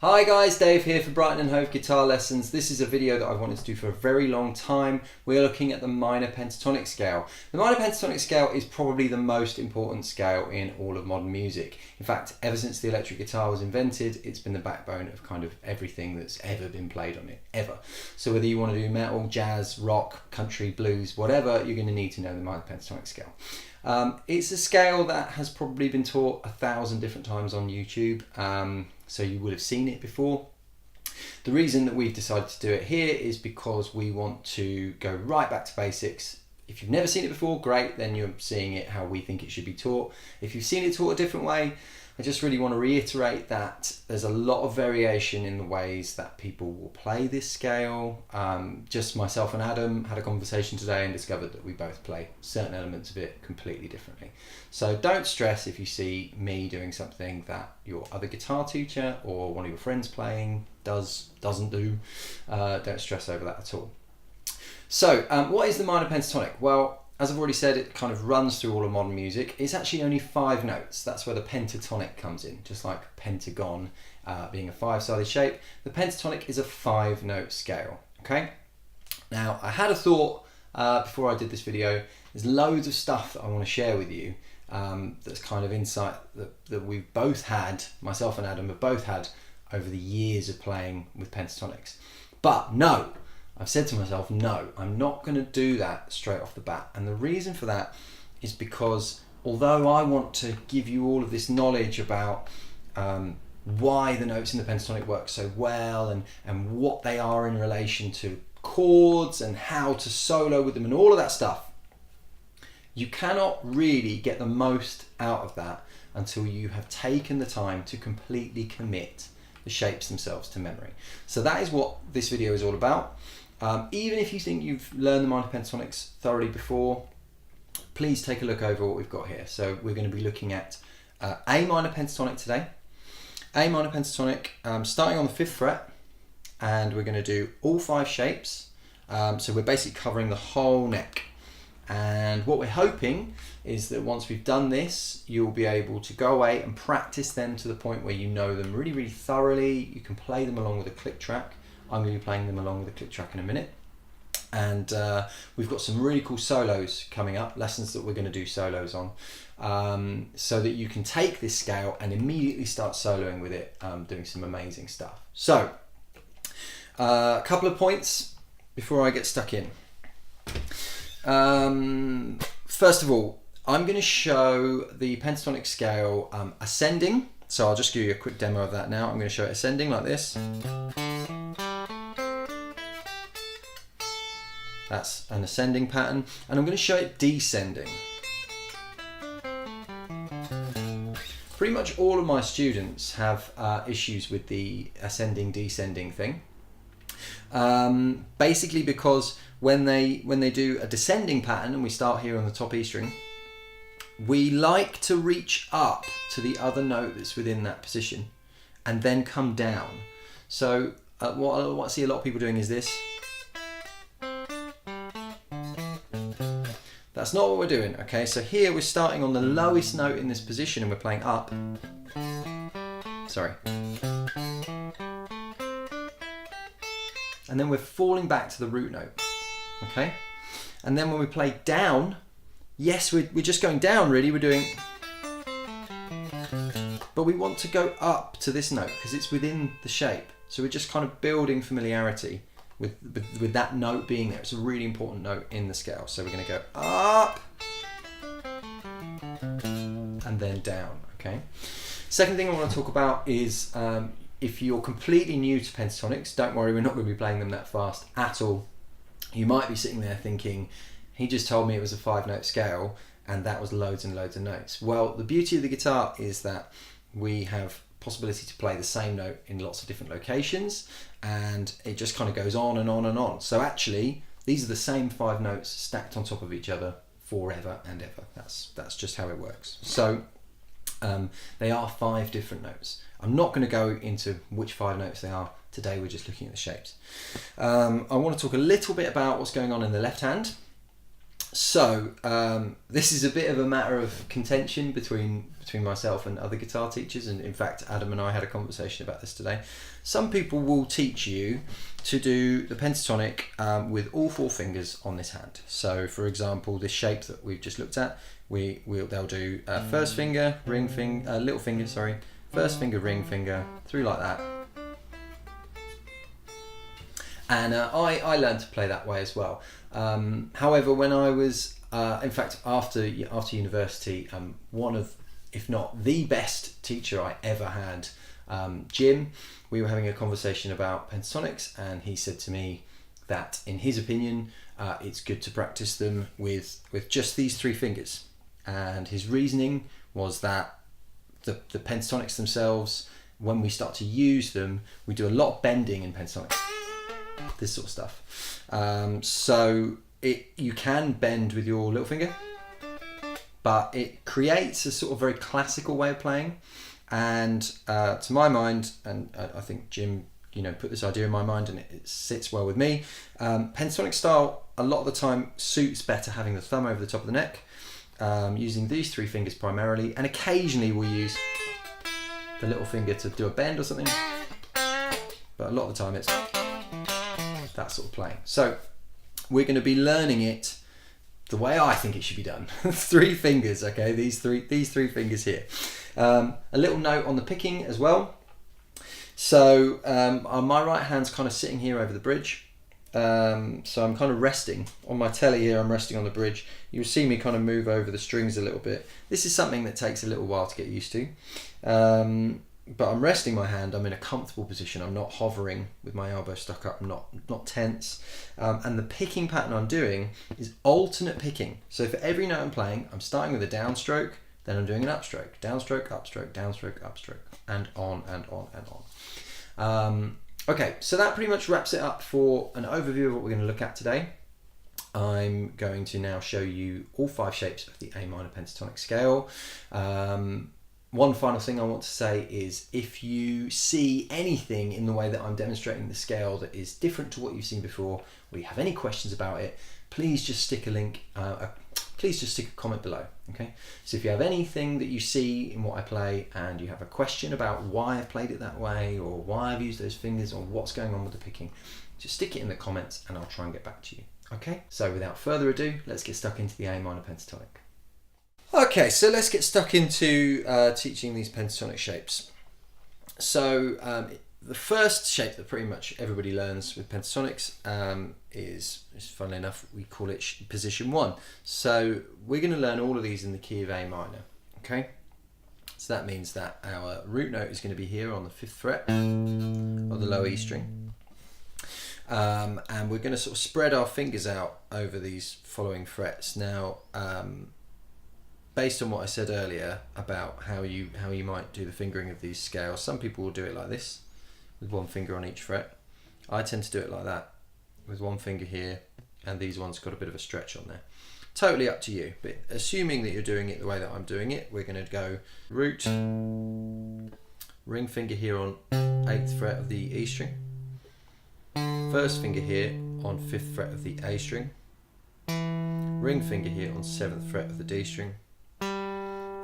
Hi guys, Dave here for Brighton Hove Guitar Lessons. This is a video that I've wanted to do for a very long time. We're looking at the minor pentatonic scale. The minor pentatonic scale is probably the most important scale in all of modern music. In fact, ever since the electric guitar was invented, it's been the backbone of kind of everything that's ever been played on it, ever. So whether you want to do metal, jazz, rock, country, blues, whatever, you're going to need to know the minor pentatonic scale. It's a scale that has probably been taught 1,000 different times on YouTube, so you would have seen it before. The reason that we've decided to do it here is because we want to go right back to basics. If you've never seen it before, great, then you're seeing it how we think it should be taught. If you've seen it taught a different way, I just really want to reiterate that there's a lot of variation in the ways that people will play this scale. Just myself and Adam had a conversation today and discovered that we both play certain elements of it completely differently. So don't stress if you see me doing something that your other guitar teacher or one of your friends playing doesn't do. Don't stress over that at all. So what is the minor pentatonic? Well, as I've already said, it kind of runs through all of modern music. It's actually only 5 notes. That's where the pentatonic comes in, just like pentagon being a 5-sided shape. The pentatonic is a 5-note scale, okay? Now, I had a thought before I did this video. There's loads of stuff that I want to share with you that's kind of insight that we've both had, myself and Adam have both had over the years of playing with pentatonics. But no! I've said to myself, no, I'm not going to do that straight off the bat. And the reason for that is because although I want to give you all of this knowledge about why the notes in the pentatonic work so well and what they are in relation to chords and how to solo with them and all of that stuff, you cannot really get the most out of that until you have taken the time to completely commit the shapes themselves to memory. So that is what this video is all about. Even if you think you've learned the minor pentatonics thoroughly before, please take a look over what we've got here. So we're going to be looking at A minor pentatonic today. A minor pentatonic starting on the 5th fret, and we're going to do all 5 shapes. So we're basically covering the whole neck. And what we're hoping is that once we've done this, you'll be able to go away and practice them to the point where you know them really, really thoroughly. You can play them along with a click track. I'm going to be playing them along with a click track in a minute. And we've got some really cool solos coming up, lessons that we're going to do solos on, so that you can take this scale and immediately start soloing with it, doing some amazing stuff. So, a couple of points before I get stuck in. First of all, I'm going to show the pentatonic scale ascending. So I'll just give you a quick demo of that now. I'm going to show it ascending like this. That's an ascending pattern, and I'm going to show it descending. Pretty much all of my students have issues with the ascending descending thing. Basically because when they do a descending pattern, and we start here on the top E string, we like to reach up to the other note that's within that position and then come down. So what I see a lot of people doing is this. That's not what we're doing, okay? So here we're starting on the lowest note in this position and we're playing up. Sorry. And then we're falling back to the root note, okay? And then when we play down, yes, we're just going down really, we're doing, but we want to go up to this note because it's within the shape. So we're just kind of building familiarity with that note being there. It's a really important note in the scale. So we're going to go up and then down, okay? Second thing I want to talk about is if you're completely new to pentatonics, don't worry, we're not going to be playing them that fast at all. You might be sitting there thinking, he just told me it was a 5-note scale and that was loads and loads of notes. Well, the beauty of the guitar is that we have possibility to play the same note in lots of different locations, and it just kind of goes on and on and on. So actually, these are the same 5 notes stacked on top of each other forever and ever. That's just how it works. So they are 5 different notes. I'm not going to go into which 5 notes they are. Today we're just looking at the shapes. I want to talk a little bit about what's going on in the left hand. This is a bit of a matter of contention between myself and other guitar teachers, and in fact Adam and I had a conversation about this today. Some people will teach you to do the pentatonic with all 4 fingers on this hand. So for example, this shape that we've just looked at, they'll do first finger, ring finger, little finger, sorry, first finger, ring finger, through like that. And I learned to play that way as well. However, when I was, in fact, after university, one of, if not the best teacher I ever had, Jim, we were having a conversation about pentatonics, and he said to me that, in his opinion, it's good to practice them with just these 3 fingers. And his reasoning was that the pentatonics themselves, when we start to use them, we do a lot of bending in pentatonics. This sort of stuff. You can bend with your little finger, but it creates a sort of very classical way of playing. And to my mind, and I think Jim, put this idea in my mind, and it sits well with me. Pentatonic style, a lot of the time, suits better having the thumb over the top of the neck, using these 3 fingers primarily, and occasionally we'll use the little finger to do a bend or something. But a lot of the time it's that sort of playing. So we're going to be learning it the way I think it should be done. 3 fingers, okay? These three fingers here. A little note on the picking as well. So on my right hand's kind of sitting here over the bridge. So I'm kind of resting on my telly here. I'm resting on the bridge. You'll see me kind of move over the strings a little bit. This is something that takes a little while to get used to. But I'm resting my hand. I'm in a comfortable position. I'm not hovering with my elbow stuck up. I'm not tense. And the picking pattern I'm doing is alternate picking. So for every note I'm playing, I'm starting with a downstroke, then I'm doing an upstroke, downstroke, upstroke, downstroke, upstroke, and on and on and on. Okay, so that pretty much wraps it up for an overview of what we're going to look at today. I'm going to now show you all 5 shapes of the A minor pentatonic scale. One final thing I want to say is, if you see anything in the way that I'm demonstrating the scale that is different to what you've seen before, or you have any questions about it, please just stick a link, please just stick a comment below, okay? So if you have anything that you see in what I play and you have a question about why I've played it that way, or why I've used those fingers, or what's going on with the picking, just stick it in the comments and I'll try and get back to you, okay? So without further ado, let's get stuck into the A minor pentatonic. Okay, so let's get stuck into teaching these pentatonic shapes. So the first shape that pretty much everybody learns with pentatonics is funnily enough, we call it position 1. So we're going to learn all of these in the key of A minor, okay? So that means that our root note is going to be here on the 5th fret of the lower E string. And we're going to sort of spread our fingers out over these following frets. Now, based on what I said earlier about how you might do the fingering of these scales, some people will do it like this, with 1 finger on each fret. I tend to do it like that, with 1 finger here, and these ones got a bit of a stretch on there. Totally up to you, but assuming that you're doing it the way that I'm doing it, we're going to go root, ring finger here on 8th fret of the E string, first finger here on 5th fret of the A string, ring finger here on 7th fret of the D string,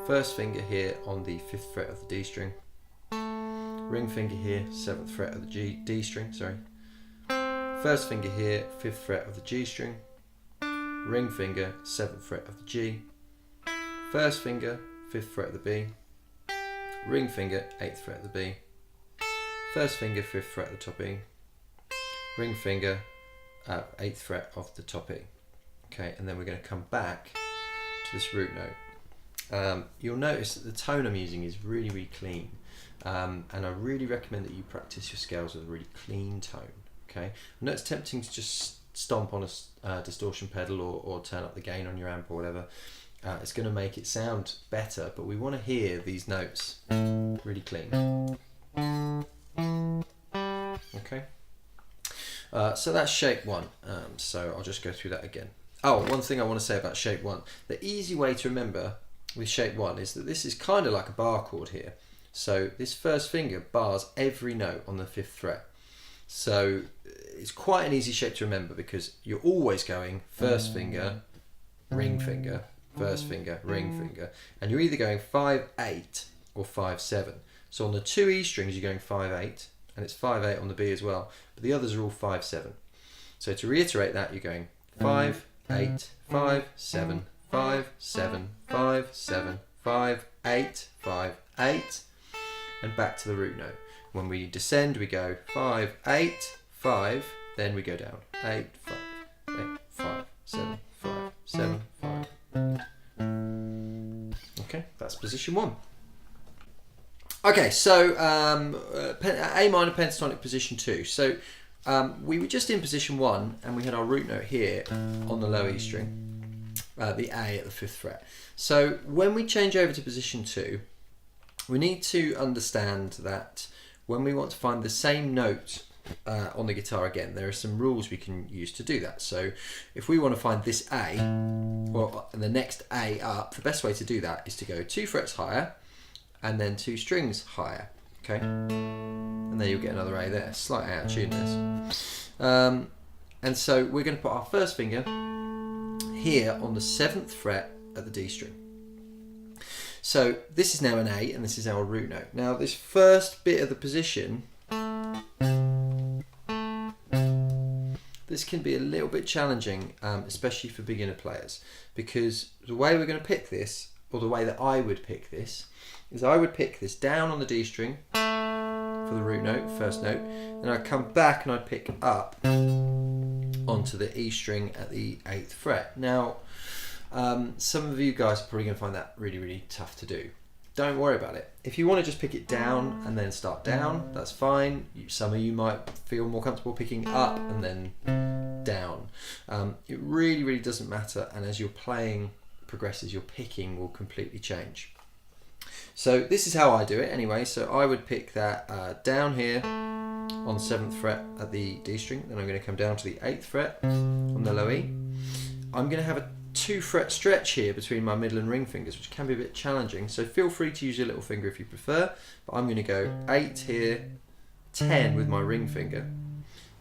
first finger here on the 5th fret of the D string, ring finger here, 7th fret of the D string, sorry, first finger here, 5th fret of the G string, ring finger, 7th fret of the G, first finger, 5th fret of the B, ring finger, 8th fret of the B, first finger, 5th fret of the top E, ring finger, 8th fret of the top E. Okay, and then we're going to come back to this root note. You'll notice that the tone I'm using is really, really clean. And I really recommend that you practice your scales with a really clean tone. Okay, I know it's tempting to just stomp on a distortion pedal or turn up the gain on your amp or whatever. It's going to make it sound better, but we want to hear these notes really clean. Okay, so that's shape 1. So I'll just go through that again. Oh, one thing I want to say about shape 1. The easy way to remember with shape 1 is that this is kind of like a bar chord here. So this first finger bars every note on the 5th fret. So it's quite an easy shape to remember because you're always going first finger, ring finger, first finger, ring finger, and you're either going 5/8 or 5/7. So on the two E strings you're going 5/8, and it's 5/8 on the B as well, but the others are all 5/7. So to reiterate that, you're going 5/8, 5/7, 5/7, 5/7, 5/8, 5/8, and back to the root note. When we descend, we go 5/8, 5, then we go down 8, 5, 8, 5, 7, 5, 7, 5. Okay, that's position 1. Okay, so A minor pentatonic position 2. So we were just in position 1 and we had our root note here on the low E string, the A at the 5th fret. So when we change over to position 2, we need to understand that when we want to find the same note on the guitar again, there are some rules we can use to do that. So if we want to find this A, or the next A up, the best way to do that is to go 2 frets higher and then 2 strings higher, okay? And then you'll get another A there, slightly out of tune this. And so we're going to put our first finger here on the 7th fret at the D string. So this is now an A and this is our root note. Now this first bit of the position, this can be a little bit challenging, especially for beginner players, because the way we're going to pick this, or the way that I would pick this, is I would pick this down on the D string for the root note, first note, then I'd come back and I'd pick up onto the E string at the 8th fret. Now, some of you guys are probably going to find that really, really tough to do. Don't worry about it. If you want to just pick it down and then start down, that's fine. Some of you might feel more comfortable picking up and then down. It really, really doesn't matter, and as your playing progresses, your picking will completely change. So this is how I do it anyway. So I would pick that down here on the 7th fret at the D string, then I'm going to come down to the 8th fret on the low E. I'm going to have a 2 fret stretch here between my middle and ring fingers, which can be a bit challenging, so feel free to use your little finger if you prefer, but I'm going to go 8 here, 10 with my ring finger,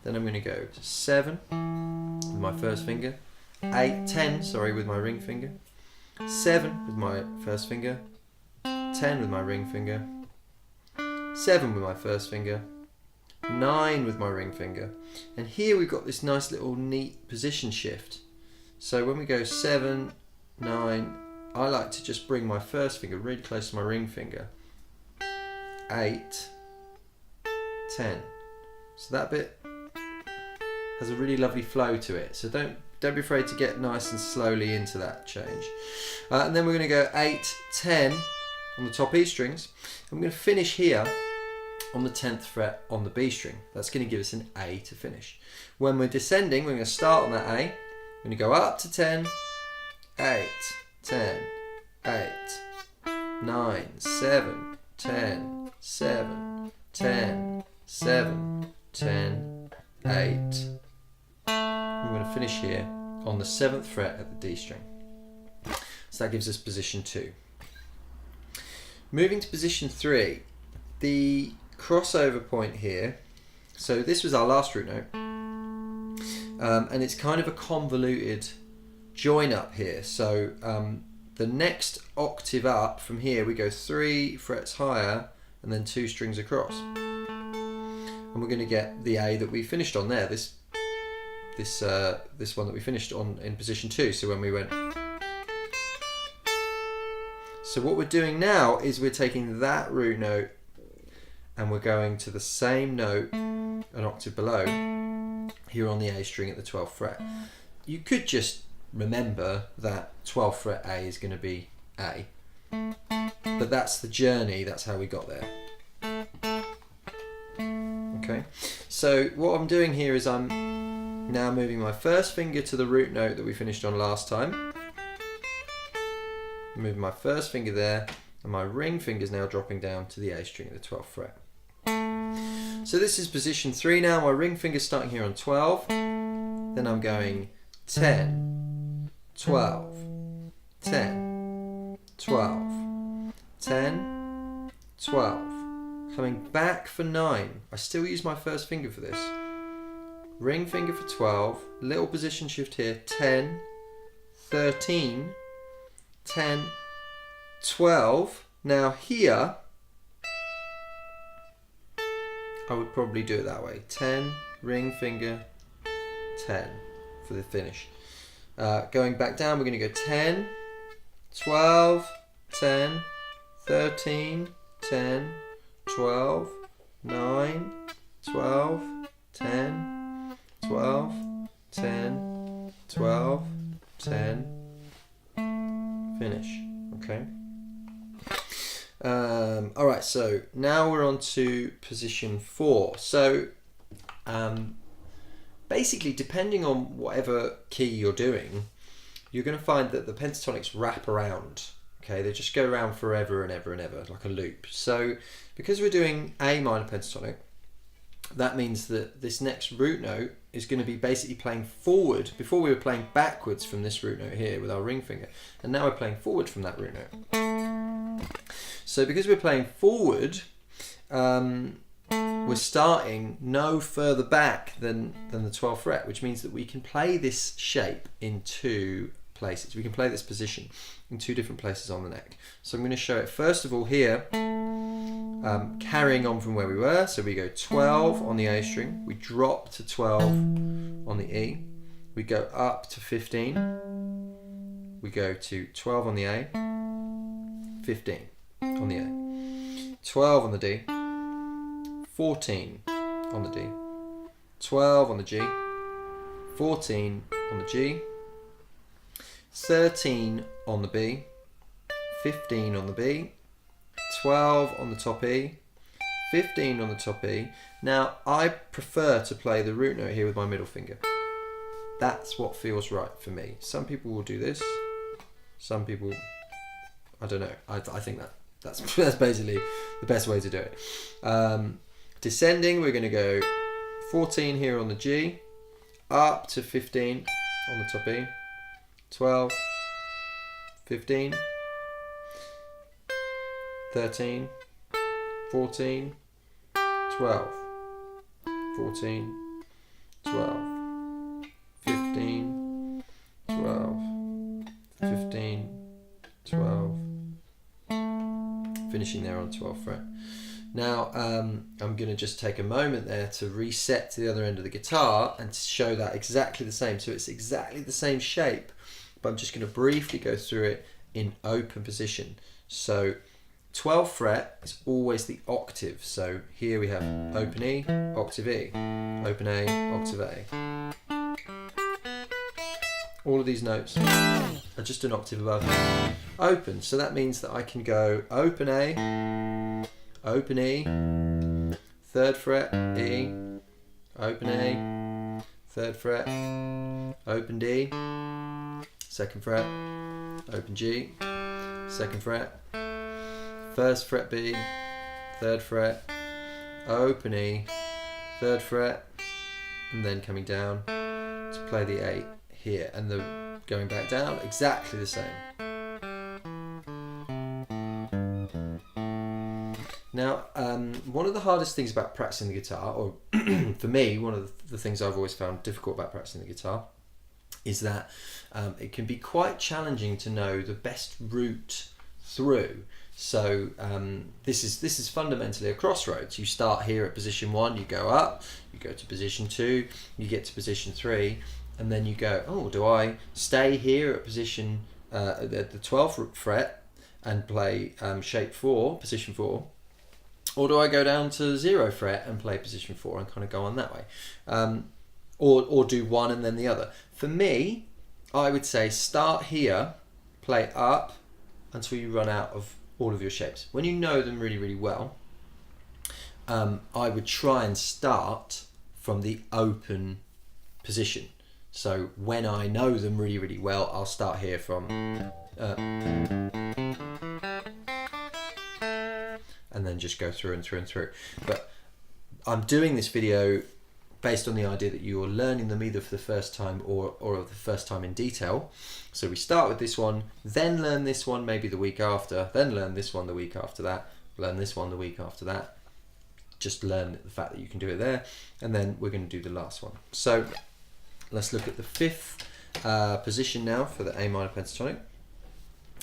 then I'm going to go to 7 with my first finger, 10 with my ring finger, 7 with my first finger, 10 with my ring finger, 7 with my first finger, 9 with my ring finger, and here we've got this nice little neat position shift. So when we go 7, 9, I like to just bring my first finger really close to my ring finger. 8, 10. So that bit has a really lovely flow to it. So don't be afraid to get nice and slowly into that change. And then we're going to go 8, 10 on the top E strings. I'm going to finish here on the 10th fret on the B string. That's going to give us an A to finish. When we're descending, we're going to start on that A. I'm going to go up to 10, 8, 10, 8, 9, 7, 10, 7, 10, 7, 10, 8. I'm going to finish here on the 7th fret at the D string. So that gives us position 2. Moving to position 3, the crossover point here, so this was our last root note. And it's kind of a convoluted join up here. So the next octave up from here, we go 3 frets higher and then 2 strings across. And we're going to get the A that we finished on there, this one that we finished on in position 2. So when we went... So what we're doing now is we're taking that root note and we're going to the same note an octave below, here on the A string at the 12th fret. You could just remember that 12th fret A is going to be A, but that's the journey, that's how we got there. Okay, so what I'm doing here is I'm now moving my first finger to the root note that we finished on last time, moving my first finger there, and my ring finger is now dropping down to the A string at the 12th fret. So this is position 3 now. My ring finger's starting here on 12. Then I'm going 10, 12, 10, 12, 10, 12. Coming back for 9. I still use my first finger for this. Ring finger for 12. Little position shift here. 10, 13, 10, 12. Now here, I would probably do it that way. 10, ring finger, 10 for the finish. Going back down, we're going to go 10, 12, 10, 13, 10, 12, 9, 12, 10, 12, 10, 12, 10, finish. Okay. Alright, so now we're on to position 4. So basically, depending on whatever key you're doing, you're going to find that the pentatonics wrap around. Okay, they just go around forever and ever and ever, like a loop. So because we're doing A minor pentatonic, that means that this next root note is going to be basically playing forward. Before we were playing backwards from this root note here with our ring finger, and now we're playing forward from that root note. So because we're playing forward, we're starting no further back than the 12th fret, which means that we can play this shape in 2 places. We can play this position in 2 different places on the neck. So I'm going to show it first of all here, carrying on from where we were. So we go 12 on the A string, we drop to 12 on the E, we go up to 15, we go to 12 on the A, 15 on the A, 12 on the D, 14 on the D, 12 on the G, 14 on the G, 13 on the B, 15 on the B, 12 on the top E, 15 on the top E. Now I prefer to play the root note here with my middle finger. That's what feels right for me. Some people will do this, some people, I don't know. I think that's basically the best way to do it. Descending, we're going to go 14 here on the G, up to 15 on the top E, 12, 15, 13, 14, 12, 14, 12, 15, 12, 15, 12, finishing there on 12th fret. Now I'm going to just take a moment there to reset to the other end of the guitar and show that exactly the same. So it's exactly the same shape, but I'm just going to briefly go through it in open position. So 12th fret is always the octave. So here we have open E, octave E, open A, octave A. All of these notes are just an octave above open. So that means that I can go open A, open E, 3rd fret, E, open A, 3rd fret, open D, 2nd fret, open G, 2nd fret, 1st fret B, 3rd fret, open E, 3rd fret, and then coming down to play the A here, and the going back down exactly the same. Now, one of the hardest things about practicing the guitar, or for me, one of the things I've always found difficult about practicing the guitar, is that it can be quite challenging to know the best route through. So this is fundamentally a crossroads. You start here at position 1, you go up, you go to position 2, you get to position 3, and then you go, oh, do I stay here at position at the 12th fret and play shape 4, position 4? Or do I go down to 0 fret and play position 4 and kind of go on that way? Or do one and then the other. For me, I would say start here, play up until you run out of all of your shapes. When you know them really, really well, I would try and start from the open position. So when I know them really, really well, I'll start here from and then just go through and through and through. But I'm doing this video based on the idea that you're learning them either for the first time or the first time in detail. So we start with this one, then learn this one maybe the week after, then learn this one the week after that, learn this one the week after that. Just learn the fact that you can do it there, and then we're going to do the last one. So let's look at the 5th position now for the A minor pentatonic.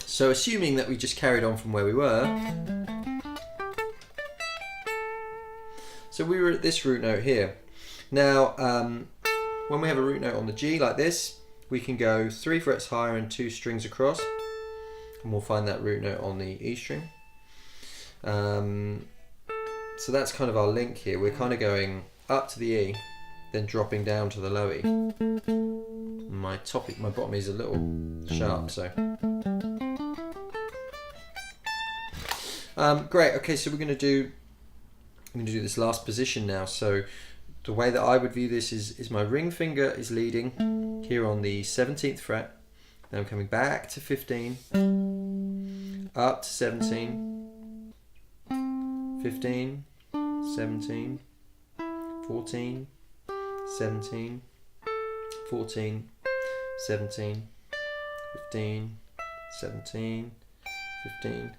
So assuming that we just carried on from where we were, so we were at this root note here. Now, when we have a root note on the G like this, we can go 3 frets higher and 2 strings across, and we'll find that root note on the E string. So that's kind of our link here. We're kind of going up to the E, then dropping down to the low E. My bottom E is a little sharp, so. Great. Okay, so I'm going to do this last position now. So the way that I would view this is my ring finger is leading here on the 17th fret. Then I'm coming back to 15, up to 17, 15, 17, 14, 17, 14, 17, 15, 17, 15. And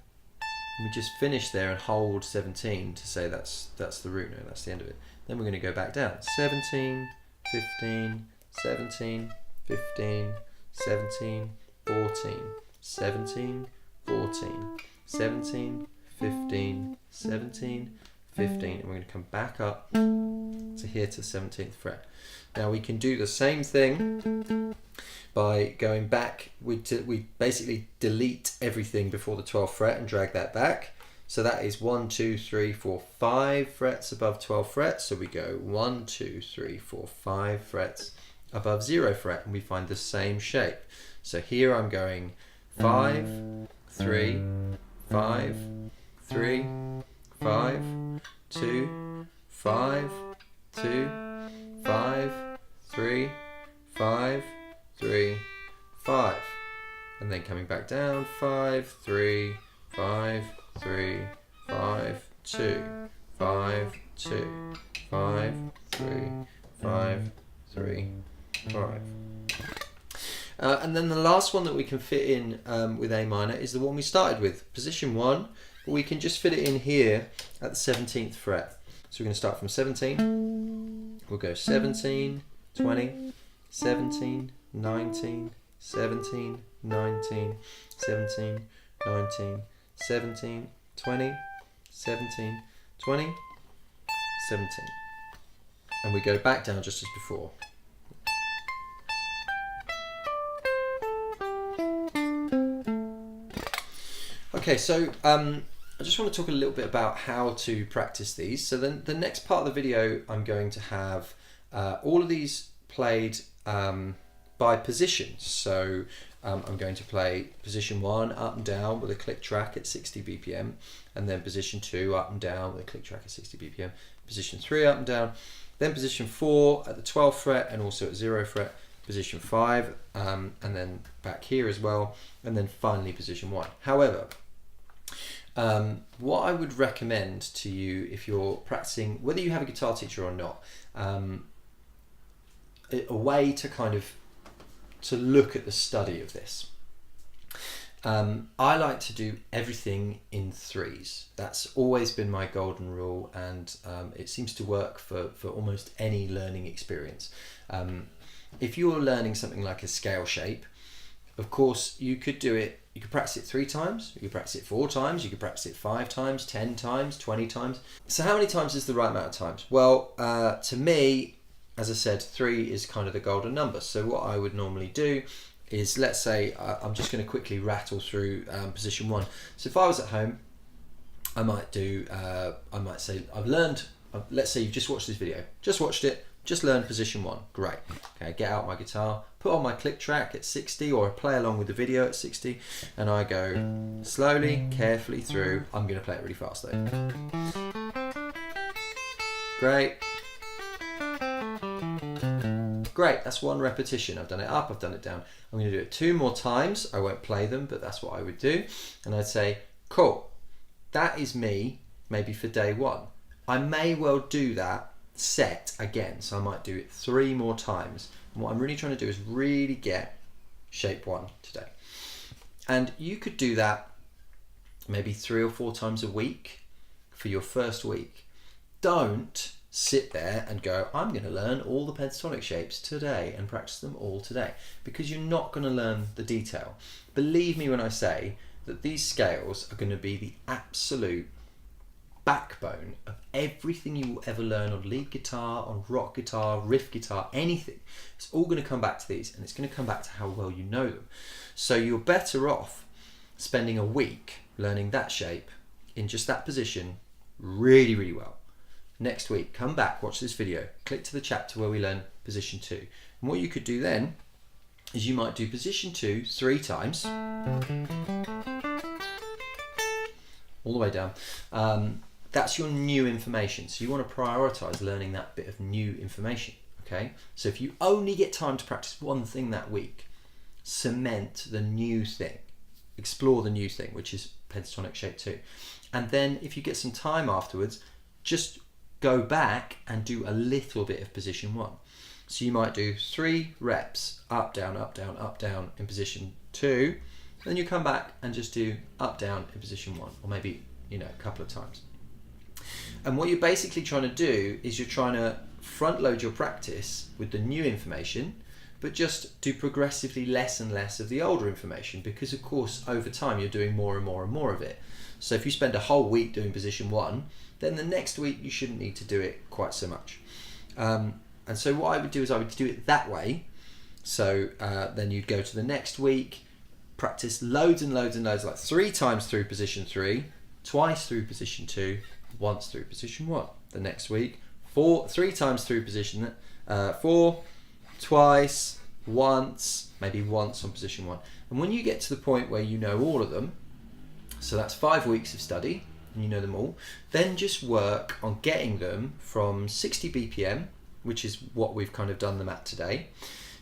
we just finish there and hold 17 to say that's the root note, that's the end of it. Then we're going to go back down. 17, 15, 17, 15, 17, 14, 17, 14, 17, 15, 17, 15, and we're going to come back up to here to 17th fret. Now we can do the same thing by going back. We basically delete everything before the 12th fret and drag that back. So that is 1, 2, 3, 4, 5 frets above 12 frets. So we go 1, 2, 3, 4, 5 frets above 0 fret, and we find the same shape. So here I'm going 5, 3, 5, 3, 5, 2, 5, 2, 5, 3, 5, 3, 5, and then coming back down 5, 3, 5, 3, 5, 2, 5, 2, 5, 3, 5, 3, 5. And then the last one that we can fit in with A minor is the one we started with, position 1, but we can just fit it in here at the 17th fret. So we're going to start from 17, we'll go 17, 20, 17, 19, 17, 19, 17, 19, 17, 20, 17, 20, 17. And we go back down just as before. Okay, so I just want to talk a little bit about how to practice these. So then the next part of the video, I'm going to have all of these played by positions. So I'm going to play position 1 up and down with a click track at 60 BPM, and then position 2 up and down with a click track at 60 BPM, position 3 up and down, then position 4 at the 12th fret and also at 0 fret, position 5, and then back here as well, and then finally position 1. However, what I would recommend to you if you're practicing, whether you have a guitar teacher or not, a way to kind of to look at the study of this. I like to do everything in threes. That's always been my golden rule, and it seems to work for almost any learning experience. If you're learning something like a scale shape, of course you could do it, you could practice it 3 times, you could practice it 4 times, you could practice it 5 times, 10 times, 20 times. So how many times is the right amount of times? Well, to me, as I said, 3 is kind of the golden number. So what I would normally do is, let's say I'm just going to quickly rattle through position 1. So if I was at home, I might do, I might say I've learned, let's say you've just watched this video, just watched it, just learned position 1, great. Okay, get out my guitar, put on my click track at 60, or play along with the video at 60, and I go slowly, carefully through. I'm going to play it really fast though. Great. Great, that's 1 repetition. I've done it up, I've done it down. I'm going to do it 2 more times. I won't play them, but that's what I would do. And I'd say, cool, that is me, maybe for day 1. I may well do that set again, so I might do it 3 more times. And what I'm really trying to do is really get shape 1 today. And you could do that maybe 3 or 4 times a week for your first week. Don't sit there and go, I'm going to learn all the pentatonic shapes today and practice them all today, because you're not going to learn the detail. Believe me when I say that these scales are going to be the absolute backbone of everything you will ever learn on lead guitar, on rock guitar, riff guitar, anything. It's all going to come back to these, and it's going to come back to how well you know them. So you're better off spending a week learning that shape in just that position really, really well. Next week, come back, watch this video, click to the chapter where we learn position 2. And what you could do then is you might do position 2 3 times, all the way down. That's your new information. So you want to prioritize learning that bit of new information. Okay. So if you only get time to practice one thing that week, cement the new thing, explore the new thing, which is pentatonic shape 2. And then if you get some time afterwards, just go back and do a little bit of position 1. So you might do 3 reps, up, down, up, down, up, down in position 2. Then you come back and just do up, down in position 1, or maybe, a couple of times. And what you're basically trying to do is you're trying to front load your practice with the new information, but just do progressively less and less of the older information, because of course over time you're doing more and more and more of it. So if you spend a whole week doing position 1, then the next week you shouldn't need to do it quite so much. And so what I would do is I would do it that way. So then you'd go to the next week, practice loads and loads and loads, like 3 times through position 3, twice through position 2, once through position 1. The next week, 3 times through position 4, twice, once, maybe once on position 1. And when you get to the point where you know all of them, so that's 5 weeks of study and you know them all, then just work on getting them from 60 BPM, which is what we've kind of done them at today,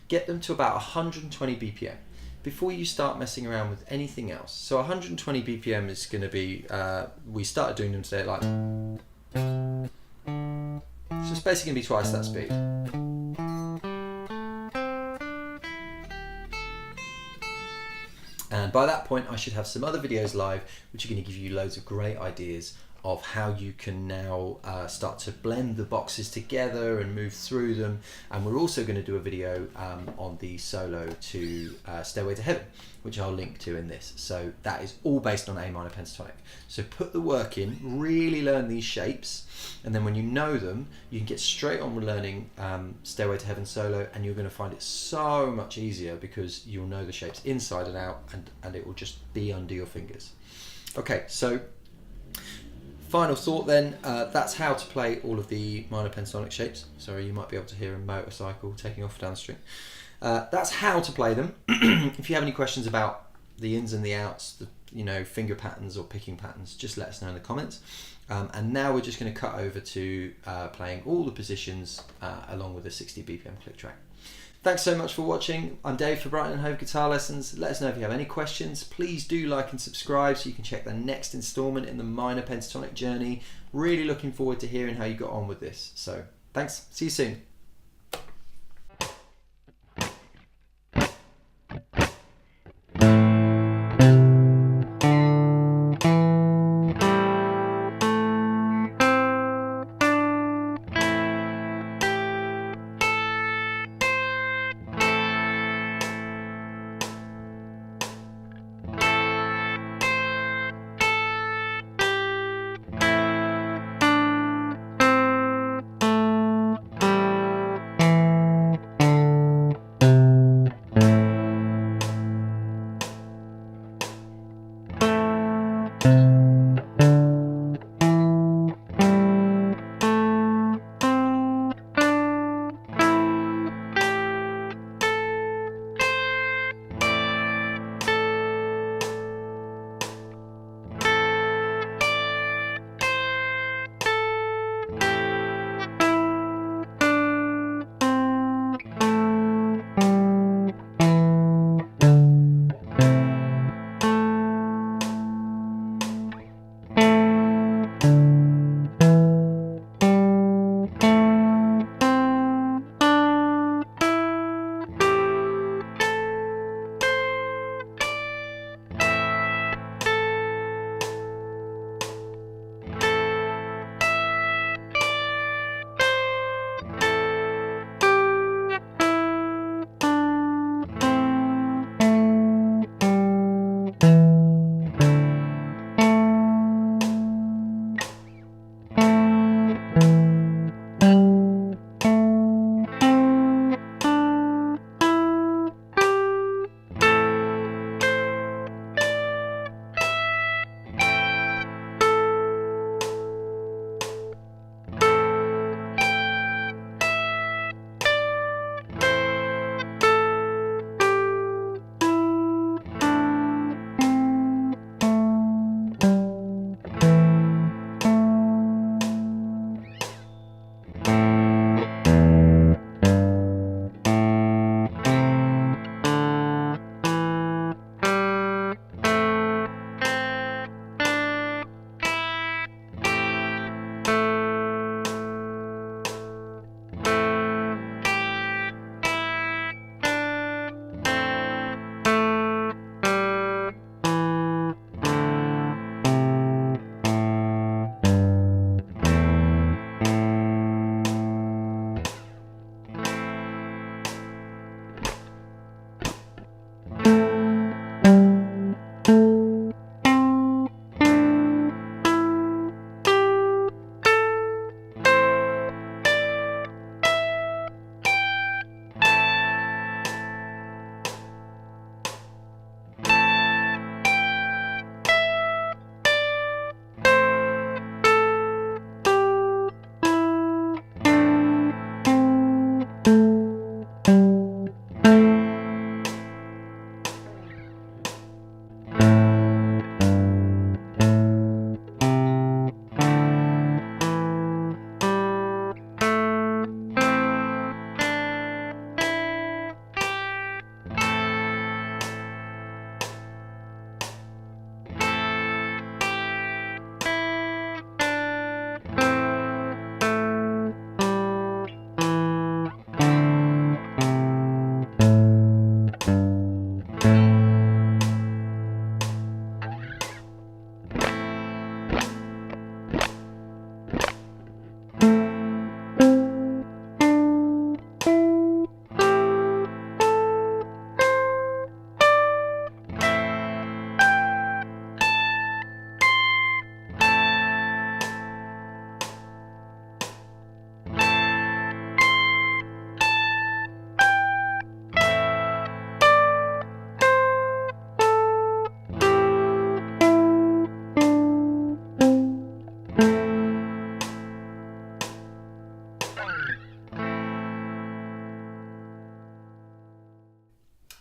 get them to about 120 BPM before you start messing around with anything else. So 120 BPM is going to be, we started doing them today like, so it's basically going to be twice that speed. And by that point I should have some other videos live which are going to give you loads of great ideas of how you can now start to blend the boxes together and move through them. And we're also going to do a video on the solo to Stairway to Heaven, which I'll link to in this. So that is all based on A minor pentatonic. So put the work in, really learn these shapes, and then when you know them, you can get straight on with learning Stairway to Heaven solo, and you're going to find it so much easier because you'll know the shapes inside and out, and it will just be under your fingers. Okay, so final thought then, that's how to play all of the minor pentatonic shapes. Sorry, you might be able to hear a motorcycle taking off down the street. That's how to play them. If you have any questions about the ins and the outs, the finger patterns or picking patterns, just let us know in the comments. And now we're just going to cut over to playing all the positions along with a 60 BPM click track. Thanks so much for watching. I'm Dave for Brighton Hove Guitar Lessons. Let us know if you have any questions. Please do like and subscribe so you can check the next installment in the minor pentatonic journey. Really looking forward to hearing how you got on with this. So thanks, see you soon.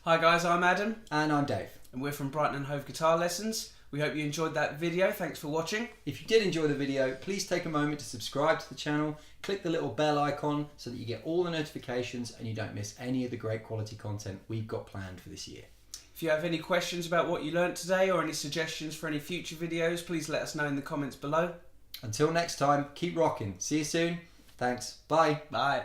Hi guys, I'm Adam. And I'm Dave. And we're from Brighton Hove Guitar Lessons. We hope you enjoyed that video. Thanks for watching. If you did enjoy the video, please take a moment to subscribe to the channel, click the little bell icon so that you get all the notifications and you don't miss any of the great quality content we've got planned for this year. If you have any questions about what you learnt today or any suggestions for any future videos, please let us know in the comments below. Until next time, keep rocking. See you soon. Thanks. Bye. Bye.